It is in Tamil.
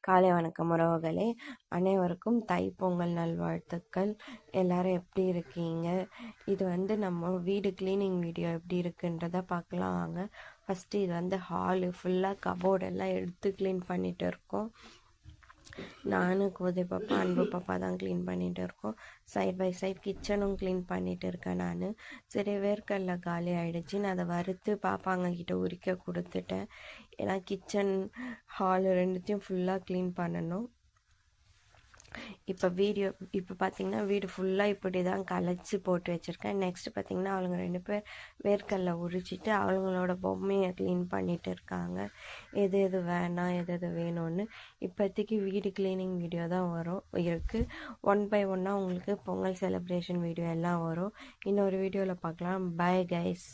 காலை வணக்கம் உறவுகளே, அனைவருக்கும் தைப்பொங்கல் நல்வாழ்த்துக்கள். எல்லாரும் எப்படி இருக்கீங்க? இது நம்ம வீடு கிளீனிங் வீடியோ எப்படி இருக்குன்றத பார்க்கலாம் வாங்க. ஃபஸ்ட்டு இது ஹாலு ஃபுல்லாக கபோர்டெல்லாம் எடுத்து க்ளீன் பண்ணிகிட்டு இருக்கோம். நானும் கோதை பாப்பா அன்பு பாப்பா தான் க்ளீன் பண்ணிகிட்டு இருக்கோம். சைட் பை சைட் கிச்சனும் க்ளீன் பண்ணிகிட்டு இருக்கேன் நான். சரி, வேர்க்கடல காலி ஆகிடுச்சு, நான் அதை வறுத்து பாப்பாங்க கிட்ட உரிக்க கொடுத்துட்டேன். ஏன்னா கிச்சன் ஹால் ரெண்டுத்தையும் ஃபுல்லாக க்ளீன் பண்ணணும். இப்போ பார்த்தீங்கன்னா வீடு ஃபுல்லாக இப்படி தான் கலைச்சி போட்டு வச்சுருக்கேன். நெக்ஸ்ட் பார்த்தீங்கன்னா அவளுங்க 2 பேர் வேர்க்கடல உரிச்சிட்டு அவங்களோட பொம்மையை க்ளீன் பண்ணிகிட்டு இருக்காங்க. எது எது வேணாம், எது எது வேணும்னு. இப்போதைக்கு வீடு க்ளீனிங் வீடியோ தான் இருக்குது. 1 by 1 உங்களுக்கு பொங்கல் செலிப்ரேஷன் வீடியோ எல்லாம் வரும். இன்னொரு வீடியோவில் பார்க்கலாம். Bye guys.